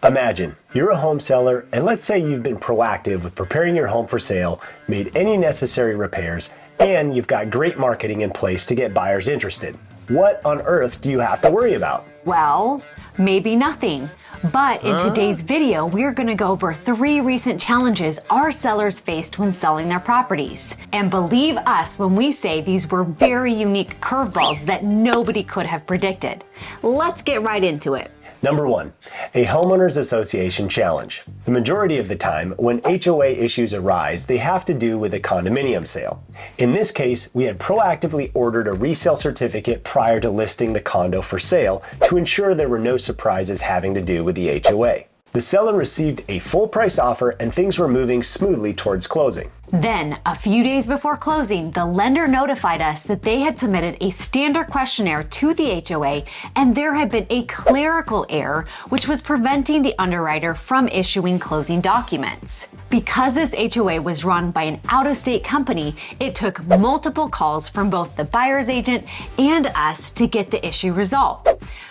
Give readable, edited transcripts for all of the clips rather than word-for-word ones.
Imagine you're a home seller, and let's say you've been proactive with preparing your home for sale, made any necessary repairs, and you've got great marketing in place to get buyers interested. What on earth do you have to worry about? Well, maybe nothing. But in today's video, we're going to go over 3 recent challenges our sellers faced when selling their properties. And believe us when we say these were very unique curveballs that nobody could have predicted. Let's get right into it. Number 1, a homeowners association challenge. The majority of the time, when HOA issues arise, they have to do with a condominium sale. In this case, we had proactively ordered a resale certificate prior to listing the condo for sale to ensure there were no surprises having to do with the HOA. The seller received a full price offer and things were moving smoothly towards closing. Then, a few days before closing, the lender notified us that they had submitted a standard questionnaire to the HOA and there had been a clerical error which was preventing the underwriter from issuing closing documents. Because this HOA was run by an out-of-state company, it took multiple calls from both the buyer's agent and us to get the issue resolved.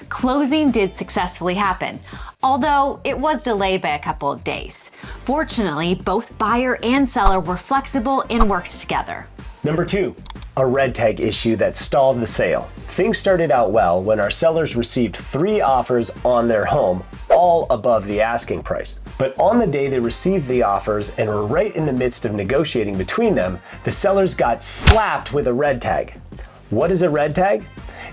Closing did successfully happen, although it was delayed by a couple of days. Fortunately, both buyer and seller were flexible and worked together. Number 2, a red tag issue that stalled the sale. Things started out well when our sellers received 3 offers on their home, all above the asking price. But on the day they received the offers and were right in the midst of negotiating between them, the sellers got slapped with a red tag. What is a red tag?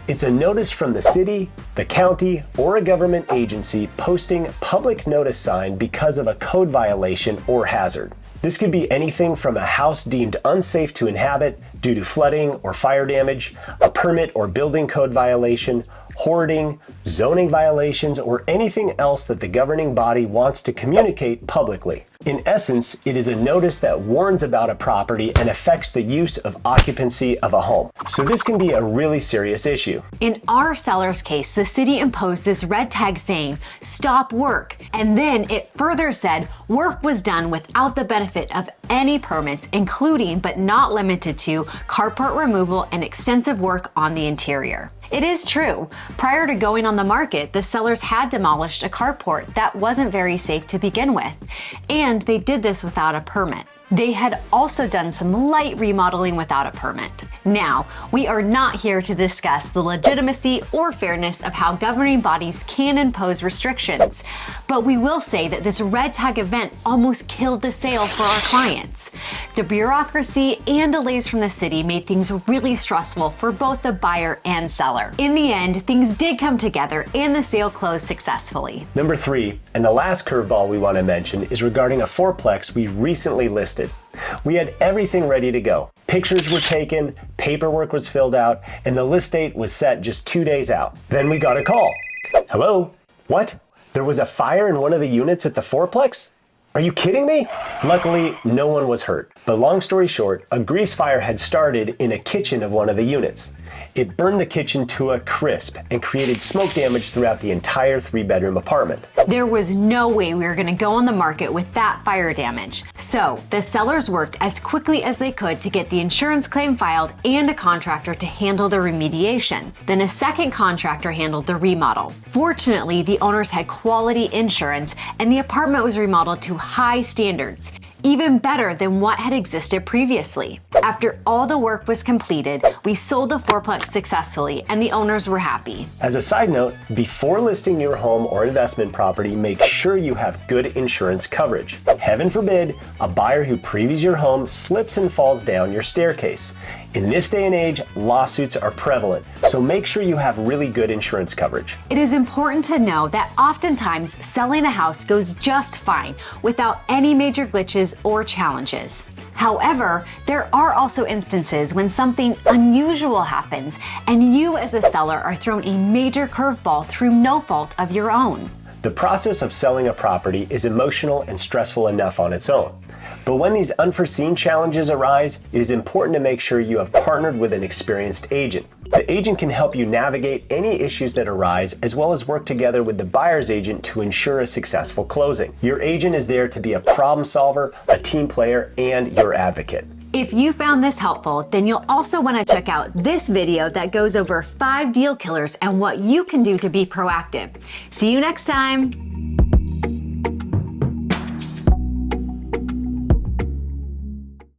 It's a notice from the city, the county, or a government agency posting public notice sign because of a code violation or hazard. This could be anything from a house deemed unsafe to inhabit due to flooding or fire damage, a permit or building code violation, hoarding, zoning violations, or anything else that the governing body wants to communicate publicly. In essence, it is a notice that warns about a property and affects the use of occupancy of a home. So this can be a really serious issue. In our seller's case, the city imposed this red tag saying, "Stop work." And then it further said work was done without the benefit of any permits, including but not limited to carport removal and extensive work on the interior. It is true. Prior to going on the market, the sellers had demolished a carport that wasn't very safe to begin with, and they did this without a permit. They had also done some light remodeling without a permit. Now, we are not here to discuss the legitimacy or fairness of how governing bodies can impose restrictions, but we will say that this red tag event almost killed the sale for our clients. The bureaucracy and delays from the city made things really stressful for both the buyer and seller. In the end, things did come together and the sale closed successfully. Number 3, and the last curveball we want to mention is regarding a fourplex we recently listed. We had everything ready to go. Pictures were taken, paperwork was filled out, and the list date was set just 2 days out. Then we got a call. Hello? What? There was a fire in one of the units at the fourplex? Are you kidding me? Luckily, no one was hurt. But long story short, a grease fire had started in a kitchen of one of the units. It burned the kitchen to a crisp and created smoke damage throughout the entire 3-bedroom apartment. There was no way we were going to go on the market with that fire damage. So the sellers worked as quickly as they could to get the insurance claim filed and a contractor to handle the remediation. Then a second contractor handled the remodel. Fortunately, the owners had quality insurance and the apartment was remodeled to high standards, even better than what had existed previously. After all the work was completed, we sold the fourplex successfully and the owners were happy. As a side note, before listing your home or investment property, make sure you have good insurance coverage. Heaven forbid, a buyer who previews your home slips and falls down your staircase. In this day and age, lawsuits are prevalent, so make sure you have really good insurance coverage. It is important to know that oftentimes selling a house goes just fine without any major glitches or challenges. However, there are also instances when something unusual happens and you as a seller are thrown a major curveball through no fault of your own. The process of selling a property is emotional and stressful enough on its own. But when these unforeseen challenges arise, it is important to make sure you have partnered with an experienced agent. The agent can help you navigate any issues that arise, as well as work together with the buyer's agent to ensure a successful closing. Your agent is there to be a problem solver, a team player, and your advocate. If you found this helpful, then you'll also want to check out this video that goes over 5 deal killers and what you can do to be proactive. See you next time.